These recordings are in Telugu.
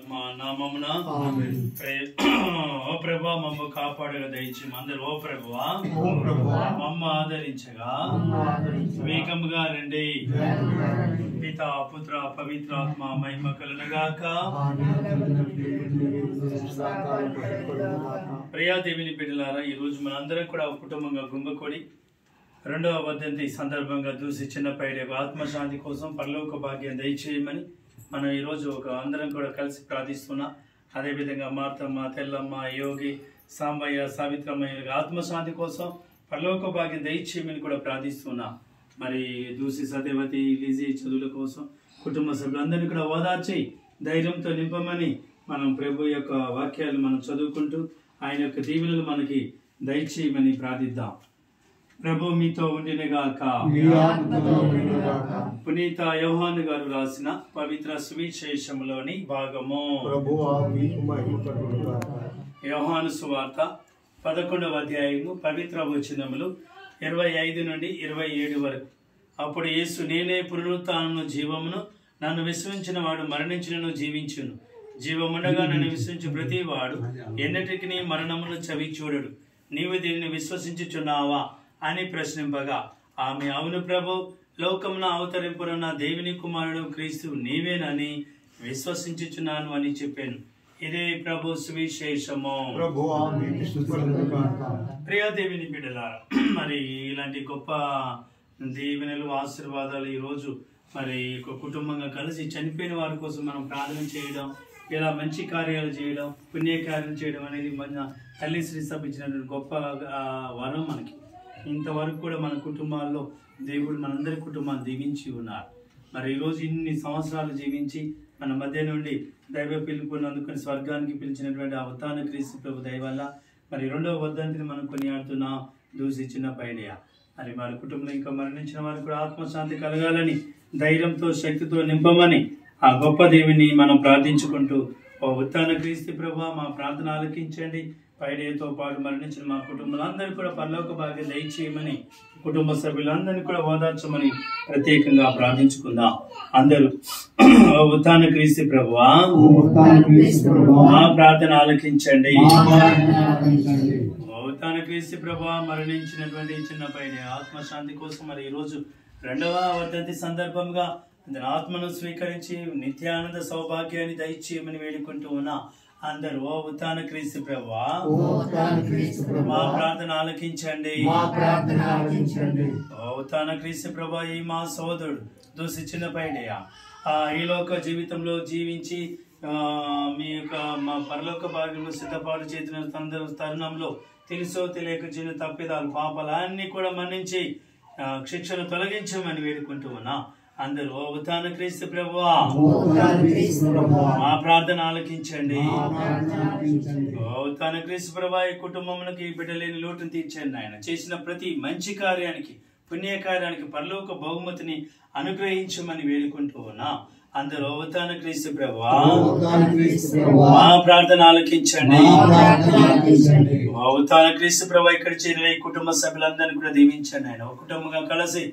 పరిశుద్ధాత్మ నామమున ఓ ప్రభువా మమ్మ కాపాడగా దయచేయము. అందరూ ఓ ప్రభువా మమ్మ ఆదరించగా వేగముగా రండి. పితా పుత్ర పవిత్రాత్మ మహిమ కలుగుగాక. ప్రియా దేవుని బిడ్డలారా, ఈ రోజు మనందరం కూడా కుటుంబంగా గుంబకొడి రెండవ వర్ధంతి సందర్భంగా చూసి చిన్నపైడే ఆత్మశాంతి కోసం పరలోక భాగ్యం దయచేయమని మనం ఈరోజు అందరం కూడా కలిసి ప్రార్థిస్తున్నాం. అదేవిధంగా మార్తమ్మ, తెల్లమ్మ, యోగి, సాంబయ్య, సావిత్రమ్మ ఆత్మశాంతి కోసం పరలోక భాగ్యం దయచేయమని కూడా ప్రార్థిస్తున్నాం. మరి దూసి సత్యవతి, లిజీ చదువుల కోసం కుటుంబ సభ్యులందరినీ కూడా ఓదార్చి ధైర్యంతో నింపమని మనం ప్రభు యొక్క వాక్యాలు మనం చదువుకుంటూ ఆయన యొక్క దీవెనలు మనకి దయచేయమని ప్రార్థిద్దాం. ప్రభు మీతో ఉండినగాక. పునీత యోహాను గారు రాసిన పవిత్ర సువిశేషములోని భాగము. యోహాను సువార్త 11వ అధ్యాయము పవిత్ర వచనములు 25 నుండి 27 వరకు. అప్పుడు యేసు, నేనే పునరుత్థానమును జీవమును, నన్ను విశ్వసించిన వాడు మరణించినను జీవించును. జీవముండగా నన్ను విశ్వసించు ప్రతి వాడు ఎన్నటికి మరణమును చవి చూడడు. నీవు దీనిని విశ్వసించుచున్నావా అని ప్రశ్నింపగా ఆమె, అవును ప్రభు, లోకమున అవతరింపునున్న దేవుని కుమారుడు క్రీస్తు నీవేనని విశ్వసించుచున్నాను అని చెప్పాను. ఇదే ప్రభు సువిశేషము. ప్రియా దేవుని బిడ్డలారా, మరి ఇలాంటి గొప్ప దీవెనలు ఆశీర్వాదాలు ఈరోజు మరి కుటుంబంగా కలిసి చనిపోయిన వారి కోసం మనం ప్రార్థన చేయడం, ఇలా మంచి కార్యాలు చేయడం, పుణ్యకార్యాలు చేయడం అనేది మన తల్లి శ్రీ సభ ఇచ్చినటువంటి గొప్ప వరం మనకి. ఇంతవరకు కూడా మన కుటుంబాల్లో దేవుడు మనందరి కుటుంబాన్ని దీవించి ఉన్నారు. మరి ఈరోజు ఇన్ని సంవత్సరాలు జీవించి మన మధ్య నుండి దైవ పిలుపుని అందుకుని స్వర్గానికి పిలిచినటువంటి ఆ ఉత్థాన క్రీస్తు ప్రభు దయ వల్ల మరి రెండవ వర్ధంతిని మనం కొనియాడుతున్నా దూసి చిన్న పైడయ. మరి వారి కుటుంబంలో ఇంకా మరణించిన వారికి కూడా ఆత్మశాంతి కలగాలని, ధైర్యంతో శక్తితో నింపమని ఆ గొప్ప దేవుని మనం ప్రార్థించుకుంటూ, ఓ ఉత్థాన క్రీస్తు ప్రభు మా ప్రార్థన ఆలకించండి. పైడేతో పాటు మరణించిన మా కుటుంబాలందరికీ కూడా పరలోక భాగ్యం దయచేయమని, కుటుంబ సభ్యులందరినీ కూడా ఓదార్చమని ప్రత్యేకంగా ప్రార్థించుకుందాం. అందరూ ఉత్థాన క్రీస్తు ప్రభువా మా ప్రార్థన ఆలకించండి. ఉత్థాన క్రీస్తు ప్రభువా మరణించినటువంటి చిన్న పైన ఆత్మశాంతి కోసం మరి ఈరోజు రెండవ వర్ధంతి సందర్భంగా ఆత్మను స్వీకరించి నిత్యానంద సౌభాగ్యాన్ని దయచేయమని వేడుకుంటూ ఉన్నా. అందరూ ఓ ఉత్థాన క్రీస్తు ప్రభువా మా ప్రార్థన ఆలకించండి. ఓ ఉత్థాన క్రీస్తు ప్రభువా, ఈ మా సోదరుడు దూసి చిన్న పైడయ ఈ లోక జీవితంలో జీవించి మీ యొక్క మా పరలోక భాగ్యంలో సిద్ధపాటు చేసిన తరుణంలో తెలుసో తెలియక చిన్న తప్పిదాలు పాపాలు అన్ని కూడా మన్నించి శిక్షను తొలగించమని వేడుకుంటూ ఉన్నా. అందరూ ఓ ఉత్థాన క్రీస్తు ప్రభువా మా ప్రార్థన ఆలకించండి. ఓ ఉత్థాన క్రీస్తు ప్రభువా, ఈ కుటుంబమునకి బిడ్డలేని లోటును తీర్చండి. ఆయన చేసిన ప్రతి మంచి కార్యానికి, పుణ్యకార్యానికి పరలోక బహుమతిని అనుగ్రహించమని వేడుకుంటూ ఉన్నా. అందరూ ఉత్థాన క్రీస్తు ప్రభువా మా ప్రార్థన ఆలకించండి. ఉత్థాన క్రీస్తు ప్రభువా, ఇక్కడ చేరిన ఈ కుటుంబ సభ్యులందరినీ కూడా దీవించండి. ఆయన ఒక కుటుంబంగా కలిసి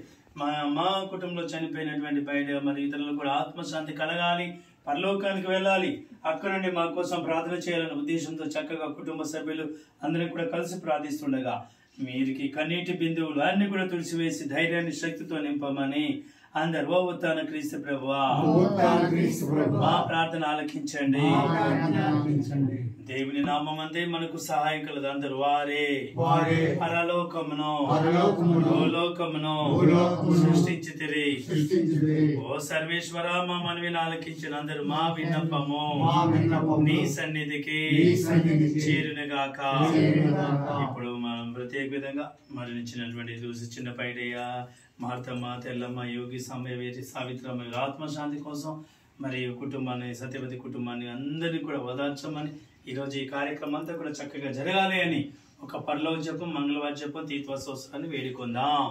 మా కుటుంబంలో చనిపోయినటువంటి బయట మరి ఇతరులు కూడా ఆత్మశాంతి కలగాలి, పరలోకానికి వెళ్ళాలి, అక్కడ నుండి మా కోసం ప్రార్థన చేయాలనే ఉద్దేశంతో చక్కగా కుటుంబ సభ్యులు అందరూ కూడా కలిసి ప్రార్థిస్తుండగా మీరికి కన్నీటి బిందువులు అన్ని కూడా తుడిచివేసి ధైర్యాన్ని శక్తితో నింపమని అందరు ఓ ఉత్థాన క్రీస్తు ప్రభువా మా ప్రార్థన ఆలకించండి. దేవుని నామం అంతే మనకు సహాయం కలదు. అందరు వారే పరలోకమును భూలోకమును సృష్టించితిరి. ఓ సర్వేశ్వర మా మనవిని ఆలకించిన అందరు మా విన్నపము నీ సన్నిధికి చేరునుగాక. ఇప్పుడు మనం ప్రత్యేక విధంగా మరణించినటువంటి చూసి చిన్న పైడయ్య, మార్తమ్మ, తెల్లమ్మ, యోగి, సాంబయ్య, సావిత్రమ్మ ఆత్మశాంతి కోసం మరి కుటుంబాన్ని, సత్యవతి కుటుంబాన్ని అందరినీ కూడా ఓదార్చమని ఈరోజు ఈ కార్యక్రమం అంతా కూడా చక్కగా జరగాలి అని ఒక పరలోక జపం, మంగళవార జపం, తీర్థోత్సవాన్ని వేడుకుందాం.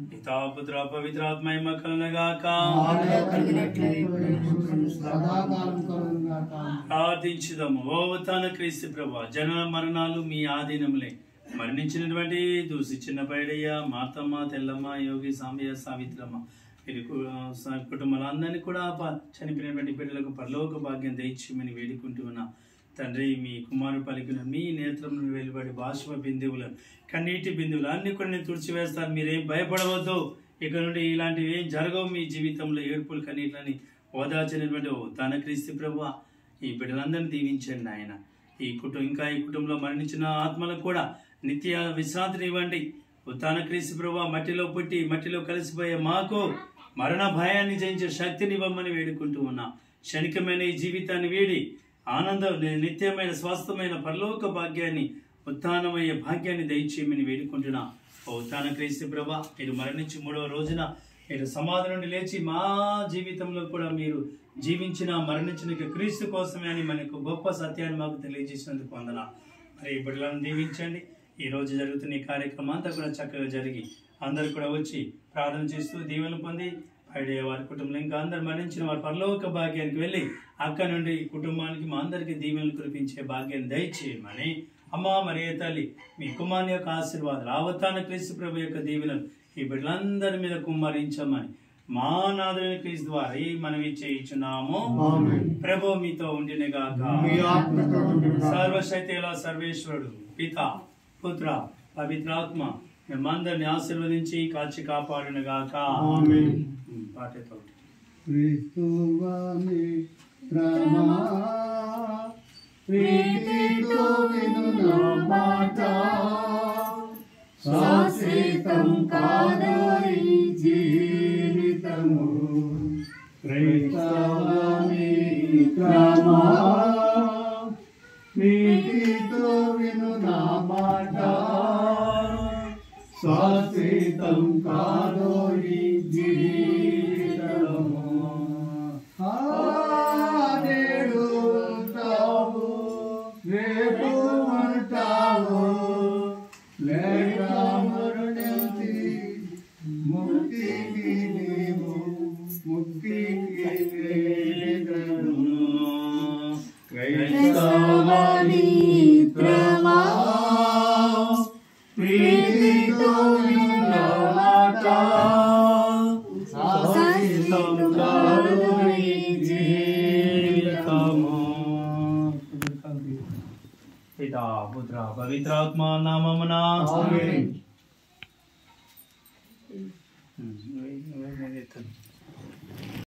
పితా పుత్ర పవిత్రాత్మ కలుగుగాక. ప్రార్థించుదాము. ఓ ఉత్థాన క్రీస్తు ప్రభువా, జనన మరణాలు మీ ఆధీనములే. మరణించినటువంటి దూసి చిన్న పైడయ్య, మార్తమ్మ, తెల్లమ్మ, యోగి, సాంబయ్య, సావిత్రమ్మ వీరి కుటుంబాలందరినీ కూడా చనిపోయినటువంటి బిడ్డలకు పరలోక భాగ్యం దయచేయమని వేడుకుంటూ ఉన్నా తండ్రి. మీ కుమారుడు పలికిన మీ నేత్రంలో వెలువడి బాష్ప బిందువులను, కన్నీటి బిందువులు అన్ని కూడా నేను తుడిచివేస్తాను. మీరేం భయపడవద్దు. ఇక నుండి ఇలాంటివి ఏం జరగవు మీ జీవితంలో. ఏడుపులు కన్నీటిని ఓదార్చినటువంటి తన క్రీస్తు ప్రభువా, ఈ బిడ్డలందరినీ దీవించండి ఆయన. ఈ కుటుంబంలో మరణించిన ఆత్మలకు కూడా నిత్య విశ్రాంతిని ఇవ్వండి. ఉత్థాన క్రీస్తు ప్రభువా, మట్టిలో పుట్టి మట్టిలో కలిసిపోయే మాకు మరణ భయాన్ని జయించే శక్తిని ఇవ్వమని వేడుకుంటూ ఉన్నా. క్షణికమైన ఈ జీవితాన్ని వీడి ఆనందం, నిత్యమైన స్వస్థమైన పరలోక భాగ్యాన్ని, ఉత్థానమయ్యే భాగ్యాన్ని దయచేయమని వేడుకుంటున్నా. ఓ ఉత్థాన క్రీస్తు ప్రభువా, మీరు మరణించి 3వ రోజున మీరు సమాధి నుండి లేచి మా జీవితంలో కూడా మీరు జీవించిన మరణించిన క్రీస్తు కోసమే అని మనకు గొప్ప సత్యాన్ని మాకు తెలియజేసినందుకు వందనా. మరి ఈ బిడ్డలను దీవించండి. ఈ రోజు జరుగుతున్న ఈ కార్యక్రమం అంతా కూడా చక్కగా జరిగి అందరు కూడా వచ్చి ప్రార్థన చేస్తూ దీవెనలు పొంది పైడే వారి కుటుంబంలో ఇంకా అందరు మరణించిన వారి పరలోక భాగ్యానికి వెళ్ళి అక్కడ నుండి కుటుంబానికి మా అందరికీ దీవెనలు కురిపించే భాగ్యాన్ని దయచేయమని అమ్మా మరియ తల్లి మీ కుమారుని యొక్క ఆశీర్వాదాలు, ఉత్థాన క్రీస్తు ప్రభు యొక్క దీవెనలు ఈ బిడ్డలందరి మీద కుమ్మరించమని మా నాథుని క్రీస్తు ద్వారా ఈ మనవి చేయించున్నాము. ప్రభు మీతో ఉండినగాక. సర్వశక్తిగల సర్వేశ్వరుడు పిత పుత్ర పవిత్రాత్మ మేమందరిని ఆశీర్వదించి కాచి కాపాడునుగాక. పాటతో శాశ్వతం కాదు ఈ జీవితము, క్రైస్తవాని క్రమా ప్రీతితో విను నా మాట. శాశ్వతం కాదు ఈ జీవితము. నేడు ఉంటావు, రేపు ఉంటావు, లేక మరణించి ముక్తికి నీవు ముక్తికి వేగను. క్రైస్తవాని క్రమా ప్రీతితో విను మాట. శాశ్వతం కాదు ఈ జీవితము. పితా పుత్ర పవిత్రాత్మ నామమున ఆమేన్.